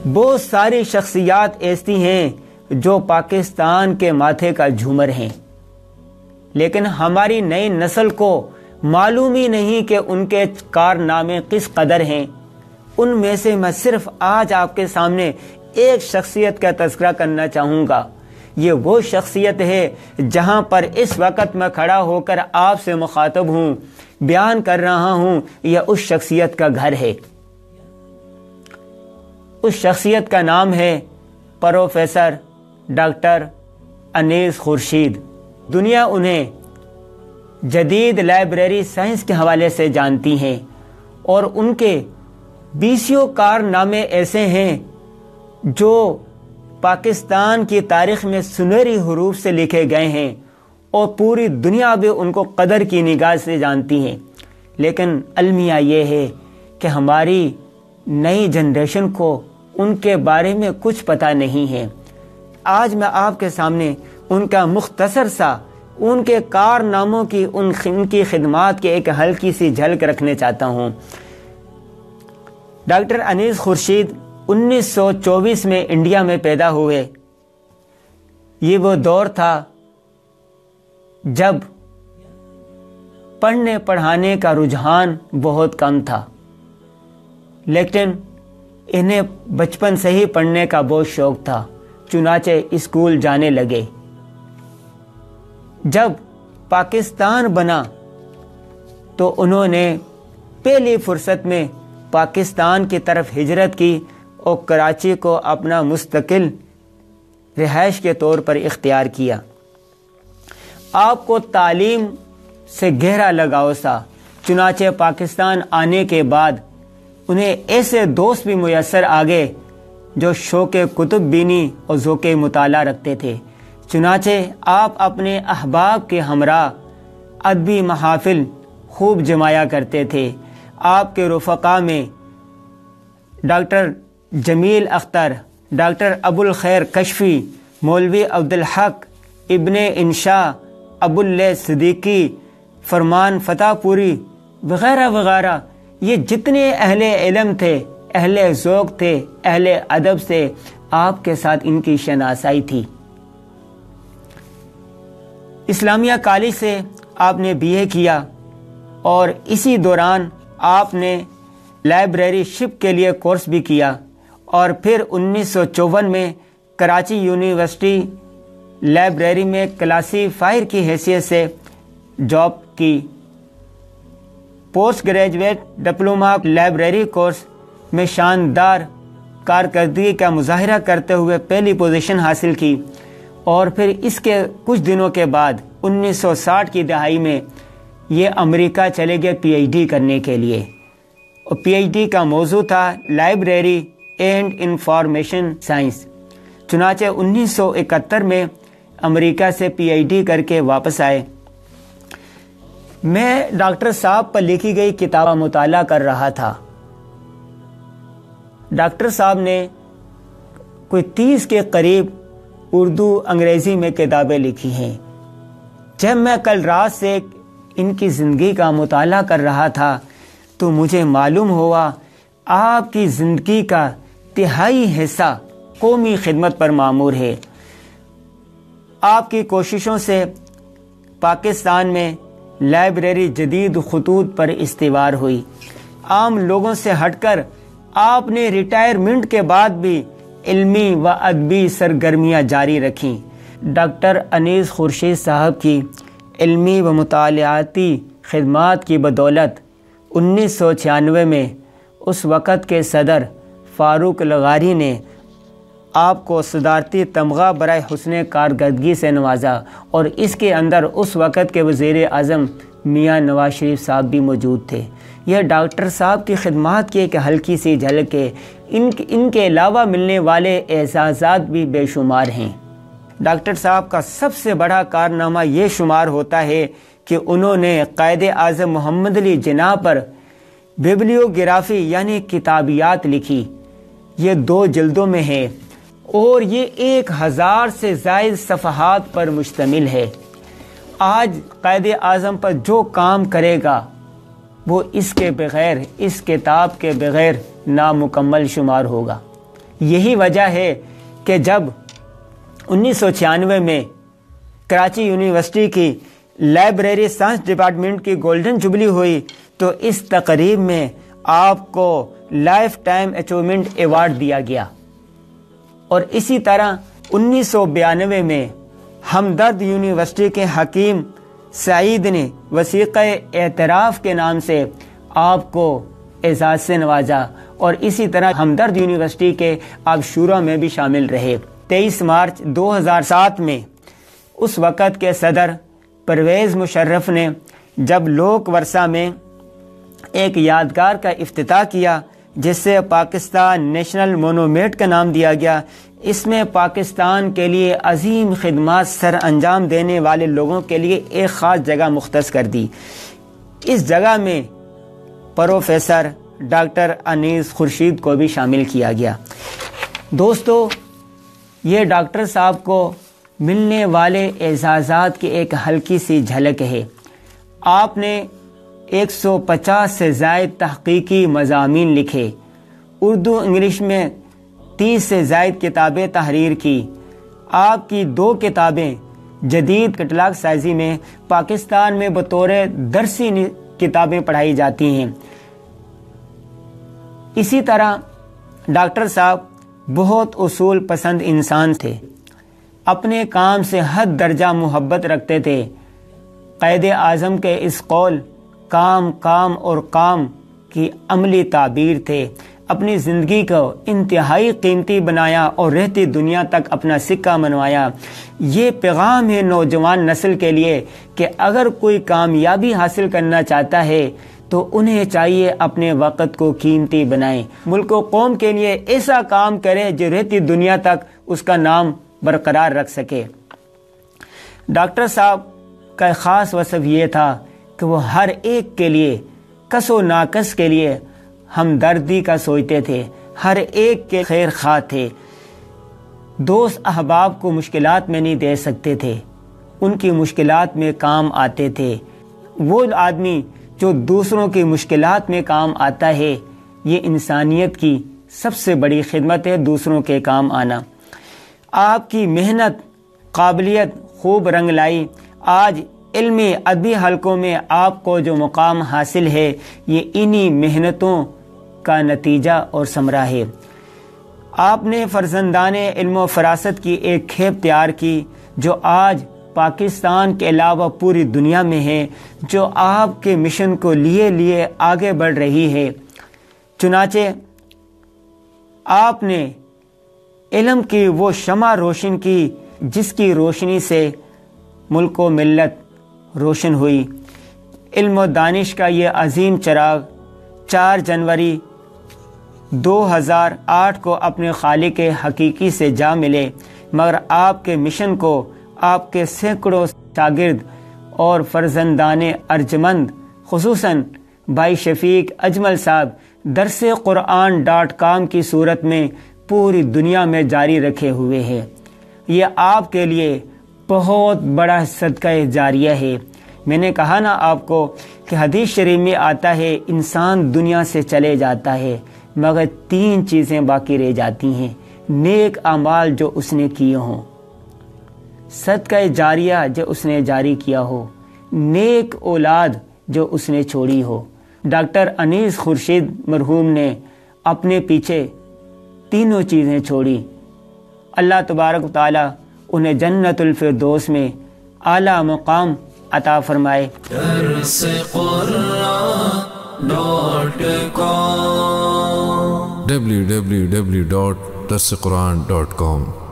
بہت ساری شخصیات ایسی ہیں جو پاکستان کے ماتھے کا جھومر ہیں، لیکن ہماری نئی نسل کو معلوم ہی نہیں کہ ان کے کارنامے کس قدر ہیں۔ ان میں سے میں صرف آج آپ کے سامنے ایک شخصیت کا تذکرہ کرنا چاہوں گا۔ یہ وہ شخصیت ہے جہاں پر اس وقت میں کھڑا ہو کر آپ سے مخاطب ہوں، بیان کر رہا ہوں، یہ اس شخصیت کا گھر ہے۔ اس شخصیت کا نام ہے پروفیسر ڈاکٹر انیس خورشید۔ دنیا انہیں جدید لائبریری سائنس کے حوالے سے جانتی ہیں، اور ان کے بیسیوں کارنامے ایسے ہیں جو پاکستان کی تاریخ میں سنہری حروف سے لکھے گئے ہیں، اور پوری دنیا بھی ان کو قدر کی نگاہ سے جانتی ہیں۔ لیکن المیہ یہ ہے کہ ہماری نئی جنریشن کو ان کے بارے میں کچھ پتہ نہیں ہے۔ آج میں آپ کے سامنے ان کا مختصر سا، ان کے کارناموں کی، ان کی خدمات کی ایک ہلکی سی جھلک رکھنے چاہتا ہوں۔ ڈاکٹر انیس خورشید 1924 میں انڈیا میں پیدا ہوئے۔ یہ وہ دور تھا جب پڑھنے پڑھانے کا رجحان بہت کم تھا، لیکن انہیں بچپن سے ہی پڑھنے کا بہت شوق تھا، چنانچہ اسکول جانے لگے۔ جب پاکستان بنا تو انہوں نے پہلی فرصت میں پاکستان کی طرف ہجرت کی اور کراچی کو اپنا مستقل رہائش کے طور پر اختیار کیا۔ آپ کو تعلیم سے گہرا لگاؤ تھا، چنانچہ پاکستان آنے کے بعد انہیں ایسے دوست بھی میسر آ گئے جو شوق کتب بینی اور ذوق مطالعہ رکھتے تھے۔ چنانچہ آپ اپنے احباب کے ہمراہ ادبی محافل خوب جمایا کرتے تھے۔ آپ کے رفقا میں ڈاکٹر جمیل اختر، ڈاکٹر ابو الخیر کشفی، مولوی عبدالحق ابن انشا، ابو اللہ صدیقی، فرمان فتح پوری وغیرہ وغیرہ، یہ جتنے اہل علم تھے، اہل ذوق تھے، اہل ادب سے آپ کے ساتھ ان کی شناسائی تھی۔ اسلامیہ کالج سے آپ نے بی اے کیا، اور اسی دوران آپ نے لائبریری شپ کے لیے کورس بھی کیا، اور پھر 1954 میں کراچی یونیورسٹی لائبریری میں کلاسیفائر کی حیثیت سے جاب کی۔ Post graduate diploma library course میں شاندار کارکردگی کا مظاہرہ کرتے ہوئے پہلی پوزیشن حاصل کی، اور پھر اس کے کچھ دنوں کے بعد 1960 کی دہائی میں یہ امریکہ چلے گئے پی ایچ ڈی کرنے کے لیے، اور پی ایچ ڈی کا موضوع تھا لائبریری اینڈ انفارمیشن سائنس۔ چنانچہ 1971 میں امریکہ سے پی ایچ ڈی کر کے واپس آئے۔ میں ڈاکٹر صاحب پر لکھی گئی کتاب کا مطالعہ کر رہا تھا۔ ڈاکٹر صاحب نے کوئی 30 کے قریب اردو انگریزی میں کتابیں لکھی ہیں۔ جب میں کل رات سے ان کی زندگی کا مطالعہ کر رہا تھا تو مجھے معلوم ہوا آپ کی زندگی کا تہائی حصہ قومی خدمت پر معمور ہے۔ آپ کی کوششوں سے پاکستان میں لائبریری جدید خطوط پر استوار ہوئی۔ عام لوگوں سے ہٹ کر آپ نے ریٹائرمنٹ کے بعد بھی علمی و ادبی سرگرمیاں جاری رکھیں۔ ڈاکٹر انیس خورشید صاحب کی علمی و مطالعاتی خدمات کی بدولت 1996 میں اس وقت کے صدر فاروق لغاری نے آپ کو صدارتی تمغہ برائے حسن کارکردگی سے نوازا، اور اس کے اندر اس وقت کے وزیر اعظم میاں نواز شریف صاحب بھی موجود تھے۔ یہ ڈاکٹر صاحب کی خدمات کی ایک ہلکی سی جھلک ہے۔ ان کے علاوہ ملنے والے اعزازات بھی بے شمار ہیں۔ ڈاکٹر صاحب کا سب سے بڑا کارنامہ یہ شمار ہوتا ہے کہ انہوں نے قائد اعظم محمد علی جناح پر بیبلیوگرافی یعنی کتابیات لکھی۔ یہ 2 جلدوں میں ہے، اور یہ 1000 سے زائد صفحات پر مشتمل ہے۔ آج قائد اعظم پر جو کام کرے گا وہ اس کے بغیر، اس کتاب کے بغیر نامکمل شمار ہوگا۔ یہی وجہ ہے کہ جب 1996 میں کراچی یونیورسٹی کی لائبریری سائنس ڈپارٹمنٹ کی گولڈن جوبلی ہوئی تو اس تقریب میں آپ کو لائف ٹائم اچیومنٹ ایوارڈ دیا گیا. اور اسی طرح 1992 میں ہمدرد یونیورسٹی کے حکیم سعید نے وثیقہ اعتراف کے نام سے آپ کو اعزاز سے نوازا، اور اسی طرح ہمدرد یونیورسٹی کے آپ شورا میں بھی شامل رہے. 23 مارچ 2007 میں اس وقت کے صدر پرویز مشرف نے جب لوک ورثہ میں ایک یادگار کا افتتاح کیا جس سے پاکستان نیشنل مونومنٹ کا نام دیا گیا، اس میں پاکستان کے لیے عظیم خدمات سر انجام دینے والے لوگوں کے لیے ایک خاص جگہ مختص کر دی. اس جگہ میں پروفیسر ڈاکٹر انیس خورشید کو بھی شامل کیا گیا. دوستو، یہ ڈاکٹر صاحب کو ملنے والے اعزازات کی ایک ہلکی سی جھلک ہے. آپ نے 150 سے زائد تحقیقی مضامین لکھے، اردو انگلش میں 30 سے زائد کتابیں تحریر کی. آپ کی 2 کتابیں جدید کٹلاگ سازی میں پاکستان میں بطور درسی کتابیں پڑھائی جاتی ہیں. اسی طرح ڈاکٹر صاحب بہت اصول پسند انسان تھے، اپنے کام سے حد درجہ محبت رکھتے تھے. قائد اعظم کے اس قول کام کام اور کام کی عملی تعبیر تھے. اپنی زندگی کو انتہائی قیمتی بنایا اور رہتی دنیا تک اپنا سکہ منوایا. یہ پیغام ہے نوجوان نسل کے لیے کہ اگر کوئی کامیابی حاصل کرنا چاہتا ہے تو انہیں چاہیے اپنے وقت کو قیمتی بنائیں، ملک و قوم کے لیے ایسا کام کرے جو رہتی دنیا تک اس کا نام برقرار رکھ سکے. ڈاکٹر صاحب کا خاص وصف یہ تھا کہ وہ ہر ایک کے لیے، کس و ناکس کے لیے ہمدردی کا سوچتے تھے، ہر ایک کے خیر خواہ تھے. دوست احباب کو مشکلات میں نہیں دے سکتے تھے، ان کی مشکلات میں کام آتے تھے. وہ آدمی جو دوسروں کی مشکلات میں کام آتا ہے، یہ انسانیت کی سب سے بڑی خدمت ہے، دوسروں کے کام آنا. آپ کی محنت، قابلیت خوب رنگ لائی. آج علمی ادبی حلقوں میں آپ کو جو مقام حاصل ہے یہ انہی محنتوں کا نتیجہ اور ثمرہ ہے. آپ نے فرزندان علم و فراست کی ایک کھیپ تیار کی جو آج پاکستان کے علاوہ پوری دنیا میں ہے، جو آپ کے مشن کو لیے آگے بڑھ رہی ہے. چنانچہ آپ نے علم کی وہ شمع روشن کی جس کی روشنی سے ملک و ملت روشن ہوئی. علم و دانش کا یہ عظیم چراغ 4 جنوری 2008 کو اپنے خالق حقیقی سے جا ملے، مگر آپ کے مشن کو آپ کے سینکڑوں شاگرد اور فرزندان ارجمند، خصوصاً بھائی شفیق اجمل صاحب درسقرآن.com کی صورت میں پوری دنیا میں جاری رکھے ہوئے ہیں. یہ آپ کے لیے بہت بڑا صدقہ جاریہ ہے. میں نے کہا نا آپ کو کہ حدیث شریف میں آتا ہے انسان دنیا سے چلے جاتا ہے مگر 3 چیزیں باقی رہ جاتی ہیں: نیک اعمال جو اس نے کیے ہوں، صدقہ جاریہ جو اس نے جاری کیا ہو، نیک اولاد جو اس نے چھوڑی ہو. ڈاکٹر انیس خورشید مرحوم نے اپنے پیچھے 3 چیزیں چھوڑی. اللہ تبارک و تعالی انہیں جنت الفردوس میں اعلیٰ مقام عطا فرمائے. www.darsequran.com